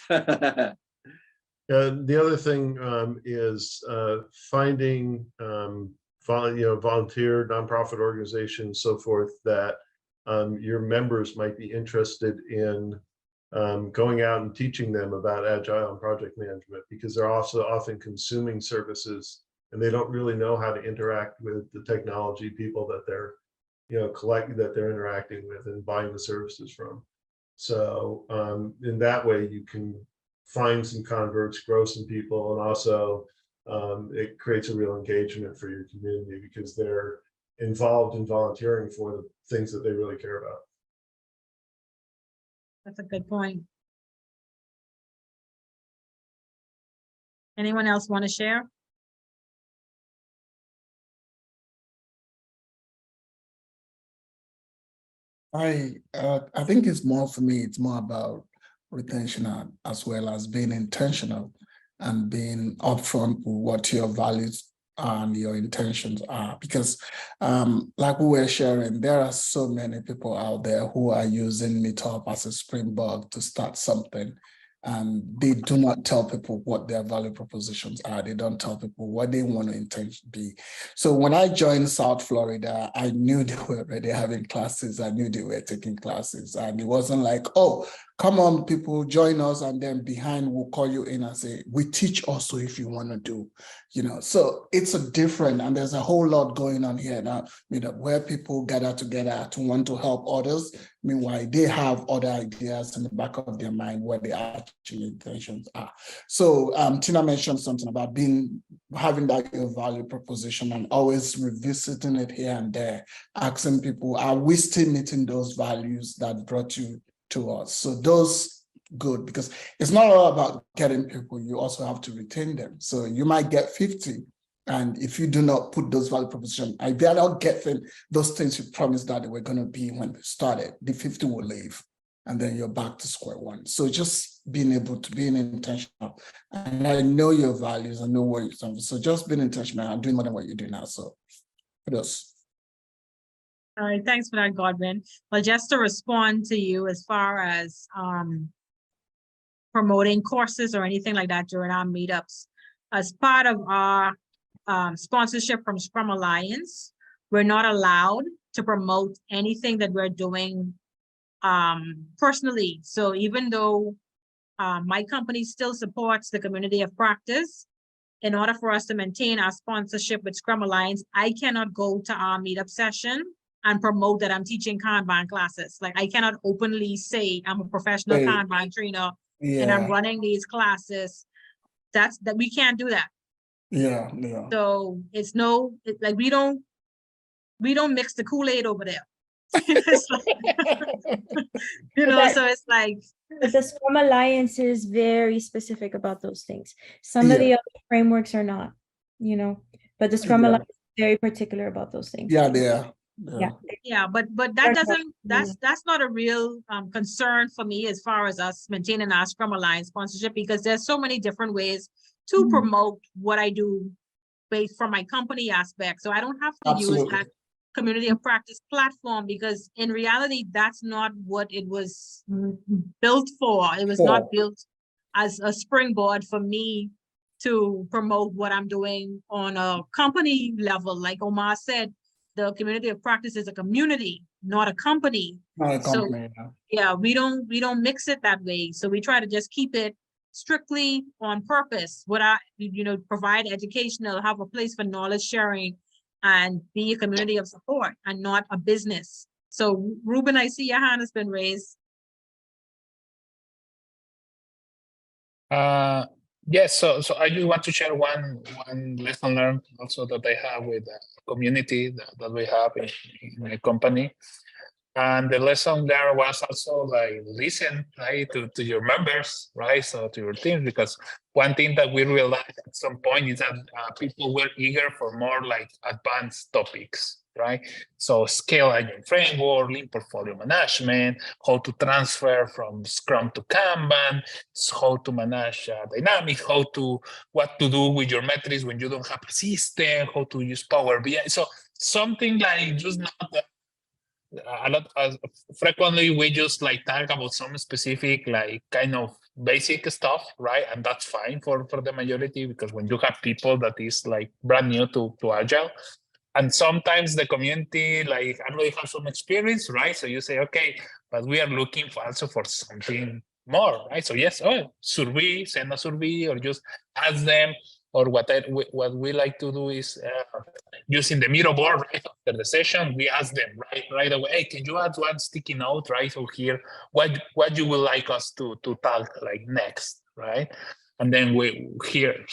Speaker 6: The other thing is finding volunteer nonprofit organizations, so forth, that your members might be interested in going out and teaching them about agile and project management, because they're also often consuming services and they don't really know how to interact with the technology people that they're interacting with and buying the services from. So in that way you can find some converts, grow some people, and also it creates a real engagement for your community because they're involved in volunteering for the things that they really care about.
Speaker 1: That's a good point. Anyone else want to share?
Speaker 7: I think it's more, for me, it's more about retention as well as being intentional and being upfront with what your values and your intentions are. Because like we were sharing, there are so many people out there who are using Meetup as a springboard to start something. And they do not tell people what their value propositions are. They don't tell people what they want to intend to be. So when I joined South Florida, I knew they were already having classes. I knew they were taking classes. And it wasn't like, oh, come on, people, join us, and then behind we'll call you in and say, we teach also if you want to do, so it's a different, and there's a whole lot going on here now, where people gather together to want to help others. Meanwhile, they have other ideas in the back of their mind where their actual intentions are. So Tina mentioned something about having that value proposition and always revisiting it here and there, asking people, are we still meeting those values that brought you to us? So those good, because it's not all about getting people, you also have to retain them. So you might get 50, and if you do not put those value proposition, if they are not getting those things you promised that they were going to be when they started, the 50 will leave, and then you're back to square one. So just being able to be intentional, and I know your values, I know what you're doing. So just being intentional and doing more than what you do now. So kudos.
Speaker 1: All right, thanks for that, Godwin. Well, just to respond to you as far as promoting courses or anything like that during our meetups, as part of our sponsorship from Scrum Alliance, we're not allowed to promote anything that we're doing personally. So even though my company still supports the community of practice, in order for us to maintain our sponsorship with Scrum Alliance, I cannot go to our meetup session and promote that I'm teaching Kanban classes. Like, I cannot openly say I'm a professional Kanban trainer and I'm running these classes. That we can't do that.
Speaker 7: Yeah.
Speaker 1: So it's like we don't mix the Kool-Aid over there. It's like, so it's like.
Speaker 3: But the Scrum Alliance is very specific about those things. Some of the other frameworks are not, but the Scrum Alliance is very particular about those things.
Speaker 7: Yeah, they are.
Speaker 1: Yeah, but that doesn't, that's not a real concern for me as far as us maintaining our Scrum Alliance sponsorship, because there's so many different ways to promote what I do based from my company aspect. So I don't have to use that community of practice platform, because in reality, that's not what it was built for. It was not built as a springboard for me to promote what I'm doing on a company level. Like Omar said, the community of practice is a community, not a company.
Speaker 7: Not a company.
Speaker 1: So, yeah, we don't mix it that way. So we try to just keep it strictly on purpose. What provide educational, have a place for knowledge sharing, and be a community of support and not a business. So Ruben, I see your hand has been raised.
Speaker 8: Yes, so I just want to share one lesson learned also that I have with the community that we have in my company. And the lesson there was also like listen, right, to your members, right, so to your team, because one thing that we realized at some point is that people were eager for more like advanced topics, right? So scale agile framework, lean portfolio management, how to transfer from Scrum to Kanban, how to manage dynamics, what to do with your metrics when you don't have a system, how to use Power BI. So something like just not a lot frequently we just like talk about some specific like kind of basic stuff, right? And that's fine for the majority, because when you have people that is like brand new to Agile, and sometimes the community like already have some experience, right? So you say, okay, but we are looking also for something more, right? So yes, survey, send a survey, or just ask them. Or what we like to do is using the Miro board, right after the session, we ask them right away, hey, can you add one sticky note, right? So here, what you would like us to talk like next, right? And then we hear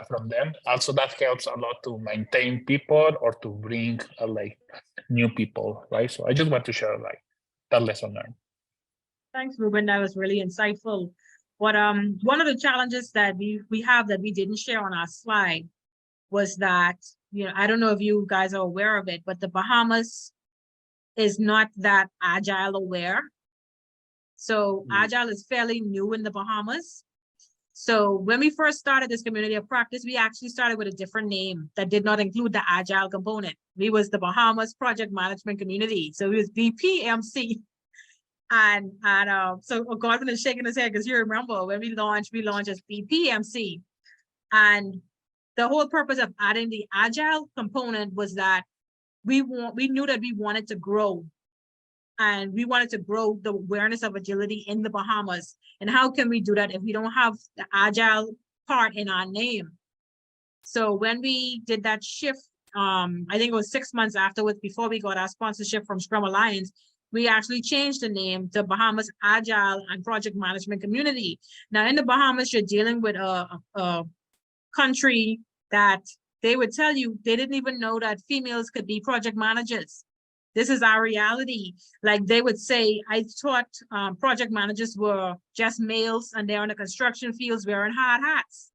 Speaker 8: from them. Also, that helps a lot to maintain people or to bring like new people, right? So I just want to share like that lesson learned.
Speaker 1: Thanks, Ruben. That was really insightful. But one of the challenges that we have that we didn't share on our slide was that, I don't know if you guys are aware of it, but the Bahamas is not that Agile aware. So Agile is fairly new in the Bahamas. So when we first started this community of practice, we actually started with a different name that did not include the Agile component. We was the Bahamas Project Management Community. So it was BAPMC. And so Godwin is shaking his head because you remember when we launched as BAPMC. And the whole purpose of adding the Agile component was that we knew that we wanted to grow. And we wanted to grow the awareness of agility in the Bahamas. And how can we do that if we don't have the agile part in our name? So when we did that shift, I think it was 6 months afterwards, before we got our sponsorship from Scrum Alliance, we actually changed the name to Bahamas Agile and Project Management Community. Now in the Bahamas, you're dealing with a country that they would tell you they didn't even know that females could be project managers. This is our reality. Like they would say, I thought project managers were just males and they're in the construction fields wearing hard hats.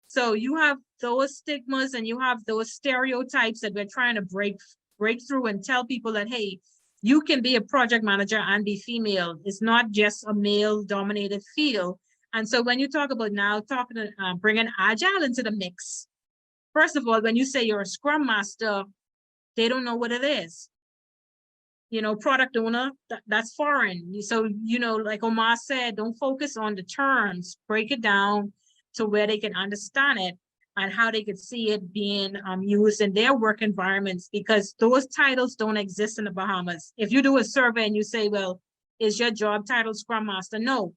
Speaker 1: So you have those stigmas and you have those stereotypes that we're trying to break through and tell people that, hey, you can be a project manager and be female. It's not just a male dominated field. And so when you talk about now bringing agile into the mix, first of all, when you say you're a scrum master, they don't know what it is. You know, product owner, that's foreign. So, you know, like Omar said, don't focus on the terms, break it down to where they can understand it and how they could see it being used in their work environments, because those titles don't exist in the Bahamas. If you do a survey and you say, well, is your job title Scrum Master? No.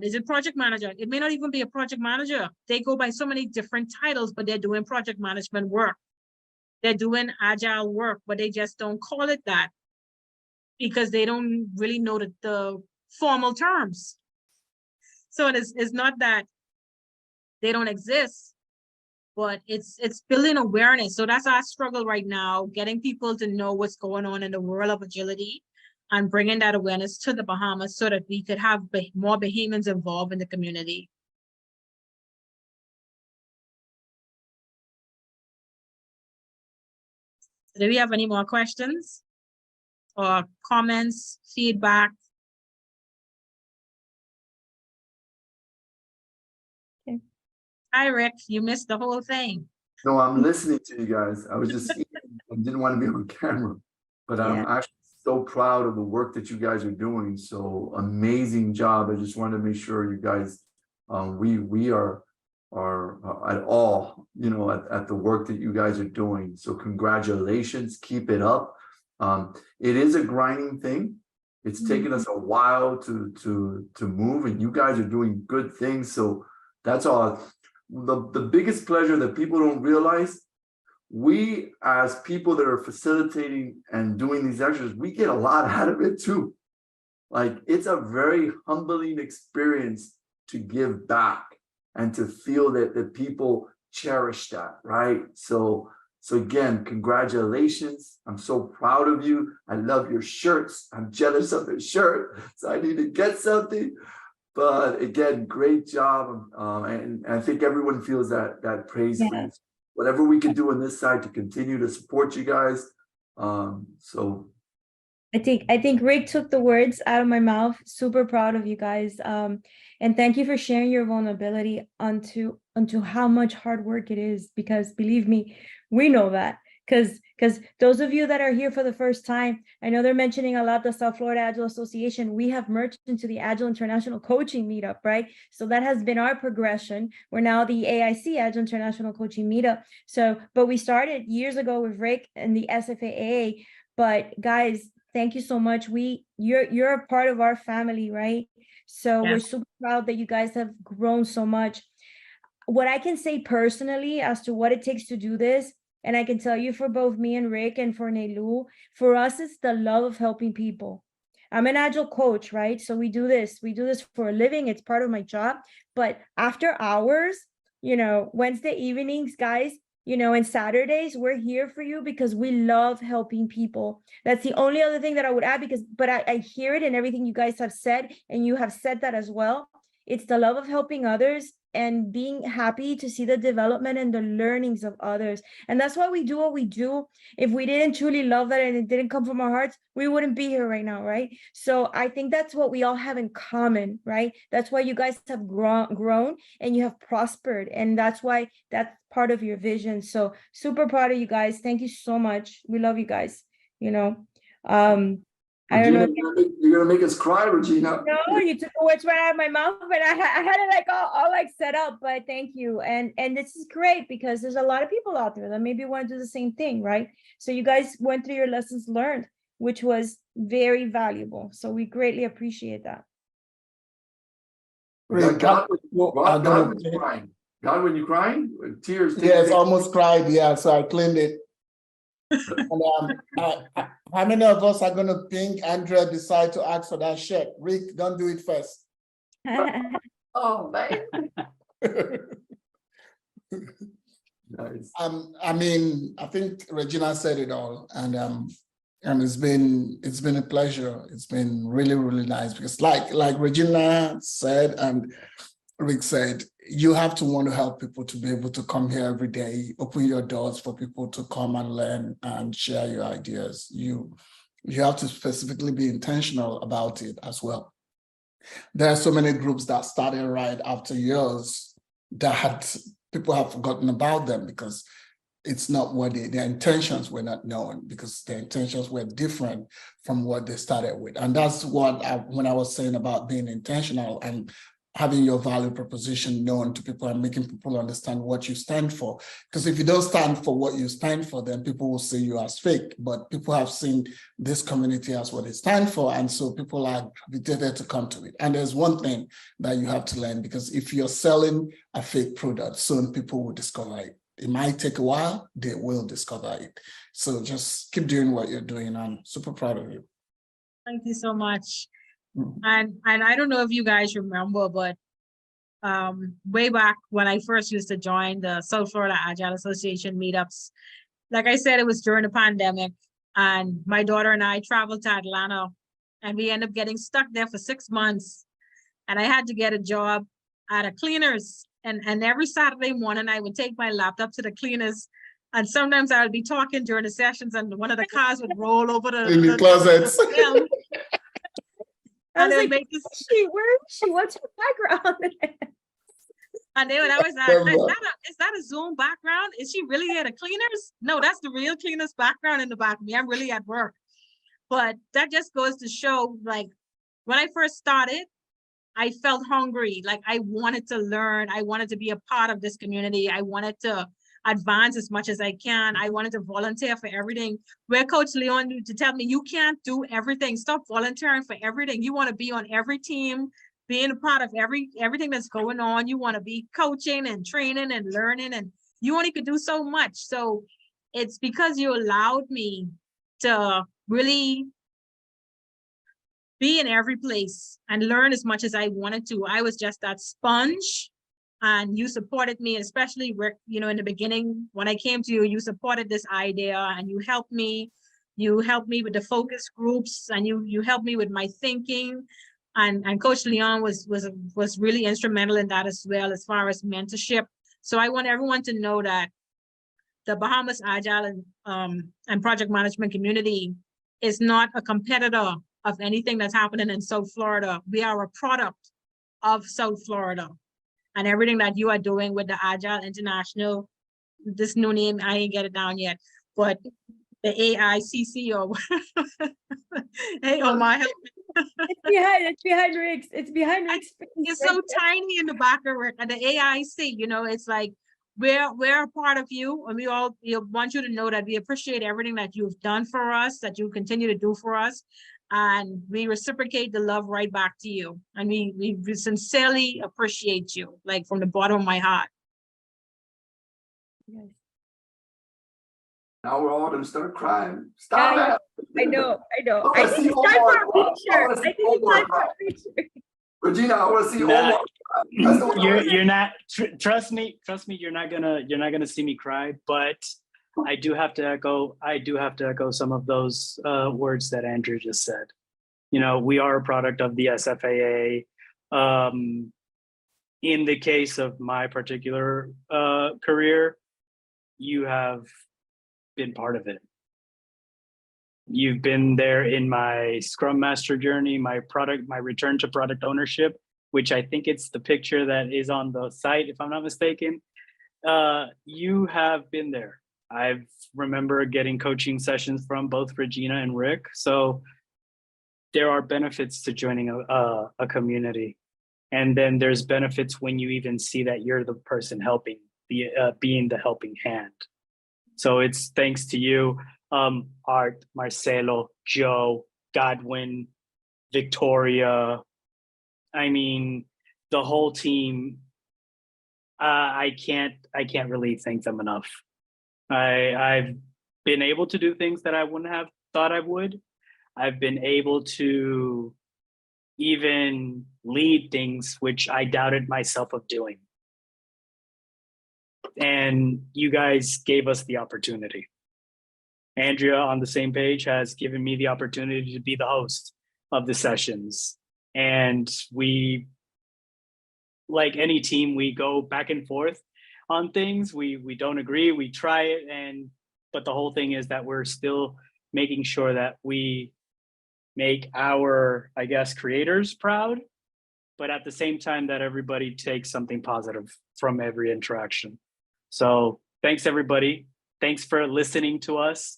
Speaker 1: Is it project manager? It may not even be a project manager. They go by so many different titles, but they're doing project management work. They're doing agile work, but they just don't call it that because they don't really know the formal terms. So it's not that they don't exist, but it's building awareness. So that's our struggle right now, getting people to know what's going on in the world of agility and bringing that awareness to the Bahamas so that we could have more Bahamians involved in the community. Do we have any more questions or comments, feedback?
Speaker 3: Okay.
Speaker 1: Hi, Rick, you missed the whole thing.
Speaker 9: No, I'm listening to you guys. I was just I didn't want to be on camera, but I'm actually so proud of the work that you guys are doing. So amazing job. I just wanted to make sure you guys, we are at all, you know, at the work that you guys are doing. So congratulations, keep it up. It is a grinding thing. It's taken us a while to move, and you guys are doing good things. So that's all. The biggest pleasure that people don't realize, we as people that are facilitating and doing these extras, we get a lot out of it too. Like, it's a very humbling experience to give back and to feel that people cherish that, right? So again, congratulations. I'm so proud of you. I love your shirts. I'm jealous of the shirt, so I need to get something. But again, great job. And I think everyone feels that praise for you. Whatever we can do on this side to continue to support you guys. So
Speaker 3: I think Rick took the words out of my mouth. Super proud of you guys. And thank you for sharing your vulnerability onto how much hard work it is, because believe me, we know that. Because those of you that are here for the first time, I know they're mentioning a lot the South Florida Agile Association. We have merged into the Agile International Coaching Meetup, right? So that has been our progression. We're now the AIC, Agile International Coaching Meetup. So, but we started years ago with Rick and the SFAA. But guys, thank you so much. You're a part of our family, right? So we're super proud that you guys have grown so much. What I can say personally as to what it takes to do this, and I can tell you for both me and Rick and for Nelu, for us, it's the love of helping people. I'm an Agile coach, right? So we do this for a living. It's part of my job. But after hours, you know, Wednesday evenings, guys, you know, and Saturdays, we're here for you because we love helping people. That's the only other thing that I would add, but I hear it in everything you guys have said, and you have said that as well. It's the love of helping others and being happy to see the development and the learnings of others. And that's why we do what we do. If we didn't truly love that and it didn't come from our hearts, we wouldn't be here right now, right? So I think that's what we all have in common, right? That's why you guys have grown and you have prospered. And that's why that's part of your vision. So super proud of you guys. Thank you so much. We love you guys, you know. I don't know.
Speaker 9: You're gonna make us cry, Regina.
Speaker 3: No, you took the words right out of my mouth, but I had it like all like set up. But thank you, and this is great because there's a lot of people out there that maybe want to do the same thing, right? So you guys went through your lessons learned. which was very valuable. So we greatly appreciate that.
Speaker 7: Rick,
Speaker 9: God,
Speaker 7: I'm gonna-
Speaker 9: when you crying? God, when you crying? Tears.
Speaker 7: Yes, almost cried. Yeah, so I cleaned it. And, how many of us are gonna ping Andrea decide to ask for that check? Rick, don't do it first.
Speaker 9: Oh, man. Nice.
Speaker 7: I mean, I think Regina said it all, and it's been a pleasure. It's been really, really nice because, like Regina said, and Rick said, you have to want to help people to be able to come here every day, open your doors for people to come and learn and share your ideas. You have to specifically be intentional about it as well. There are so many groups that started right after yours that people have forgotten about them because it's not what their intentions were not known, because their intentions were different from what they started with. And that's what when I was saying about being intentional and having your value proposition known to people and making people understand what you stand for. Because if you don't stand for what you stand for, then people will see you as fake. But people have seen this community as what they stand for. And so people are gravitated to come to it. And there's one thing that you have to learn, because if you're selling a fake product, soon people will discover it. It might take a while, they will discover it. So just keep doing what you're doing. I'm super proud of you.
Speaker 1: Thank you so much.
Speaker 7: Mhm.
Speaker 1: And I don't know if you guys remember, but way back when I first used to join the South Florida Agile Association meetups, like I said, it was during the pandemic, and my daughter and I traveled to Atlanta, and we ended up getting stuck there for 6 months. And I had to get a job at a cleaners. And every Saturday morning, I would take my laptop to the cleaners. And sometimes I would be talking during the sessions, and one of the cars would roll over
Speaker 7: In the closets.
Speaker 3: I was
Speaker 1: And
Speaker 3: like,
Speaker 1: make this,
Speaker 3: where is she? What's her background?
Speaker 1: and they would always ask, is that a Zoom background? Is she really at a cleaners? No, that's the real cleaners background in the back of me. I'm really at work. But that just goes to show, like, when I first started, I felt hungry. Like, I wanted to learn. I wanted to be a part of this community. I wanted to advance as much as I can. I wanted to volunteer for everything. Where Coach Leon used to tell me, you can't do everything. Stop volunteering for everything. You want to be on every team, being a part of everything that's going on. You want to be coaching and training and learning, and you only could do so much. So it's because you allowed me to really be in every place and learn as much as I wanted to. I was just that sponge, and you supported me, especially Rick, in the beginning, when I came to you, you supported this idea, and you helped me. You helped me with the focus groups, and you helped me with my thinking. And Coach Leon was really instrumental in that as well, as far as mentorship. So I want everyone to know that the Bahamas Agile and project management community is not a competitor of anything that's happening in South Florida. We are a product of South Florida, and everything that you are doing with the Agile International, this new name, I ain't get it down yet, but the AICC or hey, oh my, help me.
Speaker 3: It's behind Rick's. It's behind Rick's.
Speaker 1: It's so tiny in the back of Rick, and the AIC, it's like, we're a part of you, and we want you to know that we appreciate everything that you've done for us, that you continue to do for us, and we reciprocate the love right back to you. And we sincerely appreciate you, like, from the bottom of my heart.
Speaker 3: Yes.
Speaker 9: Now we're all gonna start crying. Stop
Speaker 3: Yeah,
Speaker 9: it.
Speaker 3: I know.
Speaker 9: Oh,
Speaker 3: I
Speaker 9: I
Speaker 3: think
Speaker 9: see
Speaker 3: it's time for a
Speaker 9: Omar.
Speaker 3: picture.
Speaker 9: I wanna see
Speaker 3: I think it's
Speaker 9: Omar
Speaker 3: time for a
Speaker 9: cry.
Speaker 3: picture.
Speaker 9: Regina, I want to see
Speaker 2: Nah.
Speaker 9: Omar. That's the one I wanna see.
Speaker 2: You're not, trust me, you're not gonna see me cry, but I do have to echo some of those words that Andrew just said. We are a product of the SFAA. In the case of my particular career, you have been part of it. You've been there in my Scrum Master journey, my return to product ownership, which I think it's the picture that is on the site, if I'm not mistaken. You have been there. I remember getting coaching sessions from both Regina and Rick. So there are benefits to joining a community. And then there's benefits when you even see that you're the person helping, being the helping hand. So it's thanks to you. Art, Marcelo, Joe, Godwin, Victoria. I mean, the whole team. I can't really thank them enough. I've been able to do things that I wouldn't have thought I would. I've been able to even lead things which I doubted myself of doing. And you guys gave us the opportunity. Andrea, on the same page, has given me the opportunity to be the host of the sessions. And we, like any team, we go back and forth on things. We don't agree, we try it, but the whole thing is that we're still making sure that we make our, I guess, creators proud, but at the same time that everybody takes something positive from every interaction. So thanks, everybody. Thanks for listening to us.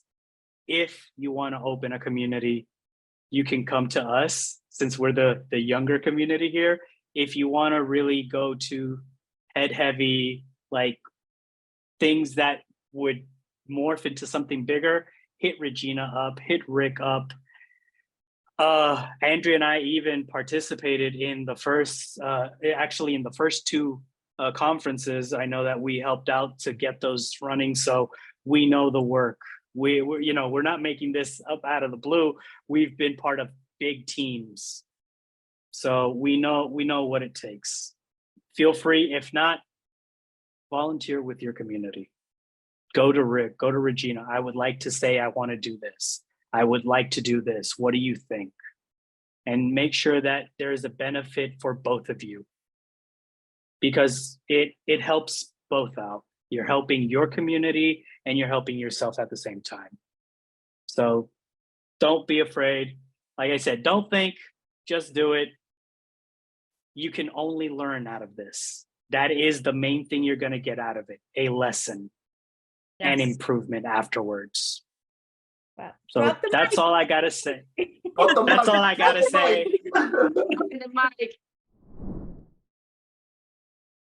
Speaker 2: If you want to open a community, you can come to us since we're the younger community here. If you want to really go to head heavy, like things that would morph into something bigger, hit Regina up, hit Rick up. Andrea and I even participated in the first, actually in the first two conferences. I know that we helped out to get those running, so we know the work. We're not making this up out of the blue. We've been part of big teams, so we know what it takes. Feel free, if not, volunteer with your community. Go to Rick, go to Regina. I would like to say I want to do this. I would like to do this. What do you think? And make sure that there is a benefit for both of you, because it helps both out. You're helping your community and you're helping yourself at the same time. So don't be afraid. Like I said, don't think, just do it. You can only learn out of this. That is the main thing you're going to get out of it, a lesson and improvement afterwards.
Speaker 3: Wow.
Speaker 2: So that's all I got to say. That's all I got to say.
Speaker 4: The mic.